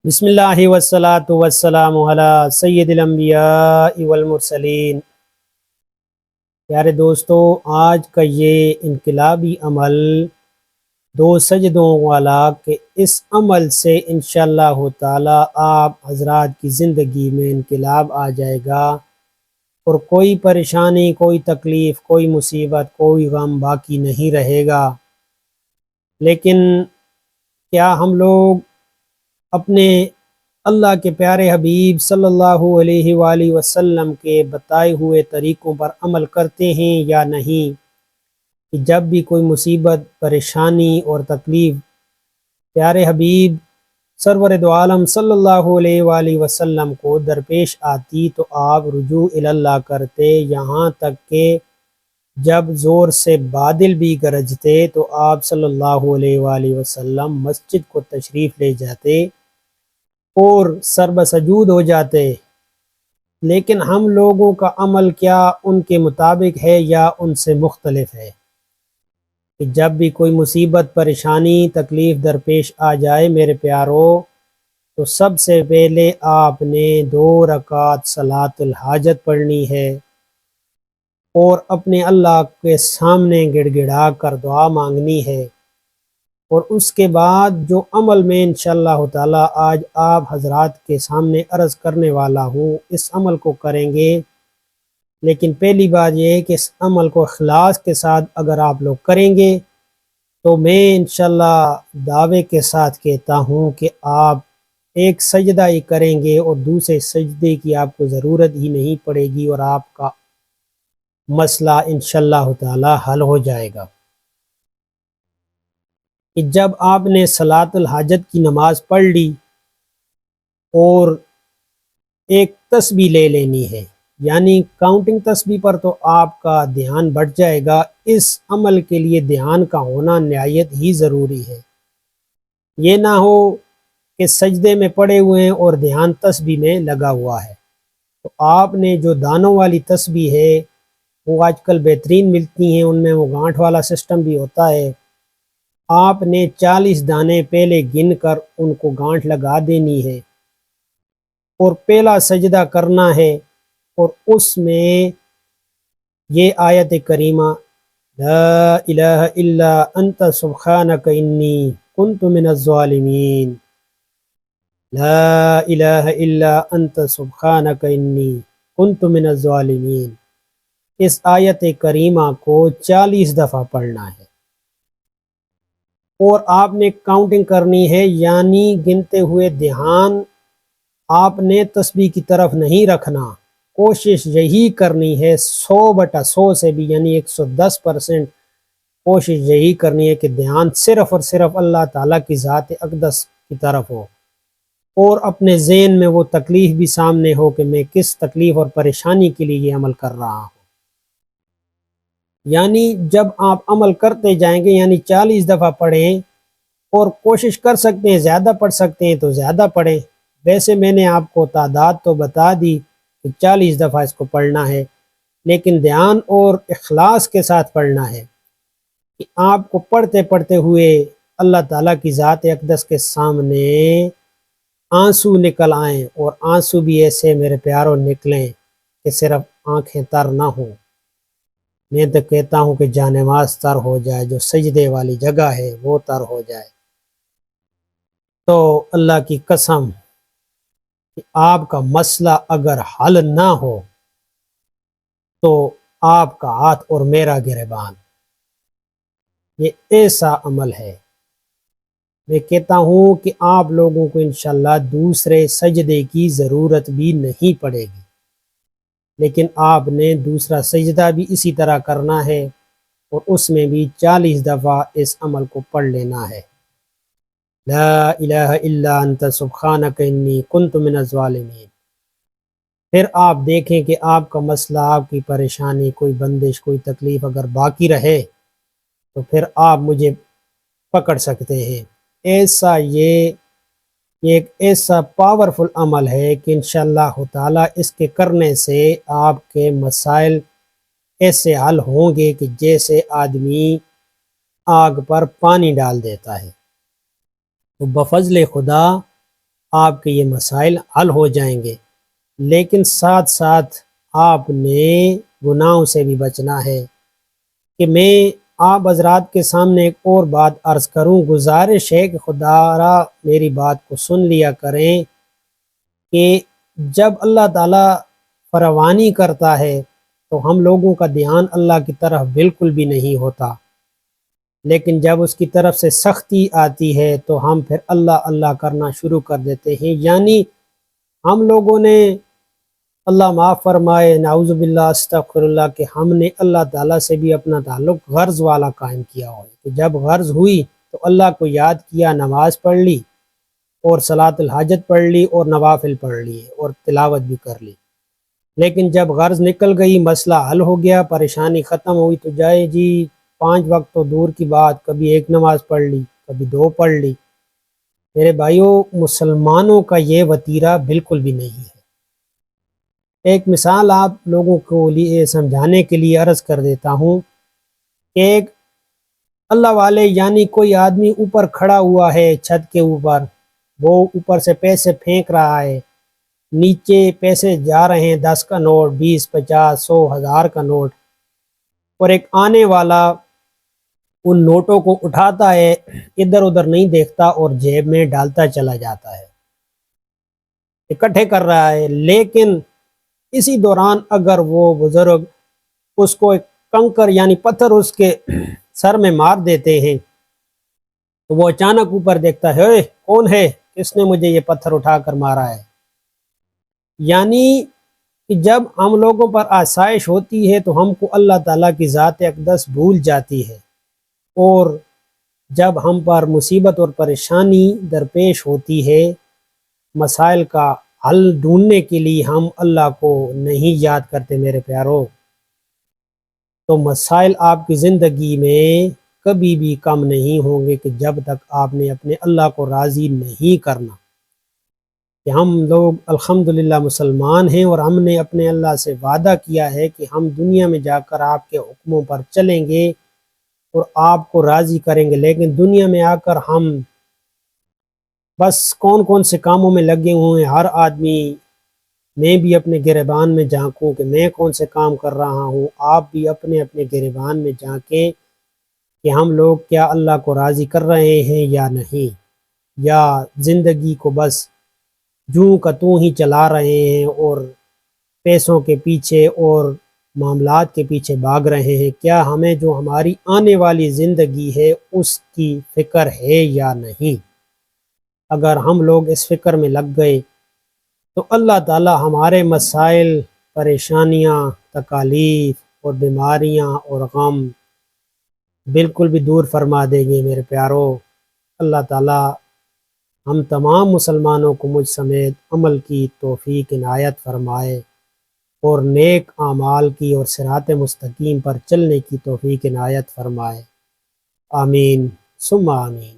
بسم اللہ والصلاة والسلام علی سید الانبیاء والمرسلین۔ پیارے دوستو، آج کا یہ انقلابی عمل دو سجدوں والا کہ اس عمل سے انشاءاللہ تعالی آپ حضرات کی زندگی میں انقلاب آ جائے گا اور کوئی پریشانی، کوئی تکلیف، کوئی مصیبت، کوئی غم باقی نہیں رہے گا۔ لیکن کیا ہم لوگ اپنے اللہ کے پیارے حبیب صلی اللہ علیہ وآلہ وسلم کے بتائے ہوئے طریقوں پر عمل کرتے ہیں یا نہیں؟ کہ جب بھی کوئی مصیبت، پریشانی اور تکلیف پیارے حبیب سرور دو عالم صلی اللہ علیہ وآلہ وسلم کو درپیش آتی تو آپ رجوع اللہ کرتے، یہاں تک کہ جب زور سے بادل بھی گرجتے تو آپ صلی اللہ علیہ وآلہ وسلم مسجد کو تشریف لے جاتے اور سر بسجود ہو جاتے۔ لیکن ہم لوگوں کا عمل کیا ان کے مطابق ہے یا ان سے مختلف ہے؟ کہ جب بھی کوئی مصیبت، پریشانی، تکلیف درپیش آ جائے میرے پیارو، تو سب سے پہلے آپ نے 2 رکعت صلاۃ الحاجت پڑھنی ہے اور اپنے اللہ کے سامنے گڑ گڑا کر دعا مانگنی ہے۔ اور اس کے بعد جو عمل میں انشاءاللہ تعالی آج آپ حضرات کے سامنے عرض کرنے والا ہوں، اس عمل کو کریں گے۔ لیکن پہلی بات یہ ہے کہ اس عمل کو اخلاص کے ساتھ اگر آپ لوگ کریں گے تو میں انشاءاللہ دعوے کے ساتھ کہتا ہوں کہ آپ ایک سجدہ ہی کریں گے اور دوسرے سجدے کی آپ کو ضرورت ہی نہیں پڑے گی اور آپ کا مسئلہ انشاءاللہ تعالی حل ہو جائے گا۔ کہ جب آپ نے صلاۃ الحاجت کی نماز پڑھ لی اور ایک تسبیح لے لینی ہے، یعنی کاؤنٹنگ تسبیح پر تو آپ کا دھیان بڑھ جائے گا۔ اس عمل کے لیے دھیان کا ہونا نہایت ہی ضروری ہے۔ یہ نہ ہو کہ سجدے میں پڑے ہوئے ہیں اور دھیان تسبیح میں لگا ہوا ہے۔ تو آپ نے جو دانوں والی تسبیح ہے وہ آج کل بہترین ملتی ہیں، ان میں وہ گانٹھ والا سسٹم بھی ہوتا ہے۔ آپ نے 40 دانے پہلے گن کر ان کو گانٹھ لگا دینی ہے اور پہلا سجدہ کرنا ہے، اور اس میں یہ آیت کریمہ لا الہ الا انت سبحانک انی کنت من الظالمین، لا الہ الا انت سبحانک انی کنت من الظالمین، اس آیت کریمہ کو 40 دفعہ پڑھنا ہے۔ اور آپ نے کاؤنٹنگ کرنی ہے، یعنی گنتے ہوئے دھیان آپ نے تسبیح کی طرف نہیں رکھنا۔ کوشش یہی کرنی ہے 100/100 سے بھی، یعنی 110% کوشش یہی کرنی ہے کہ دھیان صرف اور صرف اللہ تعالیٰ کی ذات اقدس کی طرف ہو، اور اپنے ذہن میں وہ تکلیف بھی سامنے ہو کہ میں کس تکلیف اور پریشانی کے لیے یہ عمل کر رہا ہوں۔ یعنی جب آپ عمل کرتے جائیں گے، یعنی 40 دفعہ پڑھیں، اور کوشش کر سکتے ہیں زیادہ پڑھ سکتے ہیں تو زیادہ پڑھیں۔ ویسے میں نے آپ کو تعداد تو بتا دی کہ 40 دفعہ اس کو پڑھنا ہے، لیکن دھیان اور اخلاص کے ساتھ پڑھنا ہے کہ آپ کو پڑھتے پڑھتے ہوئے اللہ تعالیٰ کی ذات اقدس کے سامنے آنسو نکل آئیں، اور آنسو بھی ایسے میرے پیاروں نکلیں کہ صرف آنکھیں تر نہ ہوں۔ میں تو کہتا ہوں کہ جانماز تر ہو جائے، جو سجدے والی جگہ ہے وہ تر ہو جائے۔ تو اللہ کی قسم کہ آپ کا مسئلہ اگر حل نہ ہو تو آپ کا ہاتھ اور میرا گریبان، یہ ایسا عمل ہے۔ میں کہتا ہوں کہ آپ لوگوں کو انشاءاللہ دوسرے سجدے کی ضرورت بھی نہیں پڑے گی، لیکن آپ نے دوسرا سجدہ بھی اسی طرح کرنا ہے اور اس میں بھی 40 دفعہ اس عمل کو پڑھ لینا ہے۔ لا الہ الا انت سبحانک انی کنت من الظالمین۔ پھر آپ دیکھیں کہ آپ کا مسئلہ، آپ کی پریشانی، کوئی بندش، کوئی تکلیف اگر باقی رہے تو پھر آپ مجھے پکڑ سکتے ہیں۔ یہ ایک ایسا پاورفل عمل ہے کہ انشاءاللہ تعالی اس کے کرنے سے آپ کے مسائل ایسے حل ہوں گے کہ جیسے آدمی آگ پر پانی ڈال دیتا ہے۔ تو بفضل خدا آپ کے یہ مسائل حل ہو جائیں گے، لیکن ساتھ ساتھ آپ نے گناہوں سے بھی بچنا ہے۔ کہ میں آپ حضرات کے سامنے ایک اور بات عرض کروں، گزارش ہے کہ خدا را میری بات کو سن لیا کریں کہ جب اللہ تعالیٰ فراوانی کرتا ہے تو ہم لوگوں کا دھیان اللہ کی طرف بالکل بھی نہیں ہوتا، لیکن جب اس کی طرف سے سختی آتی ہے تو ہم پھر اللہ اللہ کرنا شروع کر دیتے ہیں۔ یعنی ہم لوگوں نے، اللہ معاف فرمائے، نعوذ باللہ استغفر اللہ، کہ ہم نے اللہ تعالیٰ سے بھی اپنا تعلق غرض والا قائم کیا ہوا ہے کہ جب غرض ہوئی تو اللہ کو یاد کیا، نماز پڑھ لی اور صلاۃ الحاجت پڑھ لی اور نوافل پڑھ لیے اور تلاوت بھی کر لی، لیکن جب غرض نکل گئی، مسئلہ حل ہو گیا، پریشانی ختم ہوئی تو جائے جی 5 وقت تو دور کی بات، کبھی ایک نماز پڑھ لی، کبھی 2 پڑھ لی۔ میرے بھائیوں، مسلمانوں کا یہ وتیرہ بالکل بھی نہیں ہے۔ ایک مثال آپ لوگوں کو لیے سمجھانے کے لیے عرض کر دیتا ہوں کہ ایک اللہ والے، یعنی کوئی آدمی اوپر کھڑا ہوا ہے چھت کے اوپر، وہ اوپر سے پیسے پھینک رہا ہے، نیچے پیسے جا رہے ہیں، 10 کا نوٹ، 20، 50، 100، 1000 کا نوٹ، اور ایک آنے والا ان نوٹوں کو اٹھاتا ہے، ادھر ادھر نہیں دیکھتا اور جیب میں ڈالتا چلا جاتا ہے، اکٹھے کر رہا ہے۔ لیکن اسی دوران اگر وہ بزرگ اس کو ایک کنکر یعنی پتھر اس کے سر میں مار دیتے ہیں تو وہ اچانک اوپر دیکھتا ہے، اے کون ہے، کس نے مجھے یہ پتھر اٹھا کر مارا ہے۔ یعنی کہ جب ہم لوگوں پر آسائش ہوتی ہے تو ہم کو اللہ تعالیٰ کی ذات اقدس بھول جاتی ہے، اور جب ہم پر مصیبت اور پریشانی درپیش ہوتی ہے، مسائل کا حل ڈھونڈنے کے لیے ہم اللہ کو نہیں یاد کرتے میرے پیارو، تو مسائل آپ کی زندگی میں کبھی بھی کم نہیں ہوں گے کہ جب تک آپ نے اپنے اللہ کو راضی نہیں کرنا۔ کہ ہم لوگ الحمدللہ مسلمان ہیں اور ہم نے اپنے اللہ سے وعدہ کیا ہے کہ ہم دنیا میں جا کر آپ کے حکموں پر چلیں گے اور آپ کو راضی کریں گے، لیکن دنیا میں آ کر ہم بس کون کون سے کاموں میں لگے ہوئے ہیں۔ ہر آدمی، میں بھی اپنے گریبان میں جھانکوں کہ میں کون سے کام کر رہا ہوں، آپ بھی اپنے اپنے گریبان میں جھانکیں کہ ہم لوگ کیا اللہ کو راضی کر رہے ہیں یا نہیں، یا زندگی کو بس جوں کا توں ہی چلا رہے ہیں اور پیسوں کے پیچھے اور معاملات کے پیچھے بھاگ رہے ہیں۔ کیا ہمیں جو ہماری آنے والی زندگی ہے اس کی فکر ہے یا نہیں؟ اگر ہم لوگ اس فکر میں لگ گئے تو اللہ تعالی ہمارے مسائل، پریشانیاں، تکالیف اور بیماریاں اور غم بالکل بھی دور فرما دیں گے میرے پیارو۔ اللہ تعالی ہم تمام مسلمانوں کو مجھ سمیت عمل کی توفیق عنایت فرمائے اور نیک اعمال کی اور صراط مستقیم پر چلنے کی توفیق عنایت فرمائے، آمین ثم آمین۔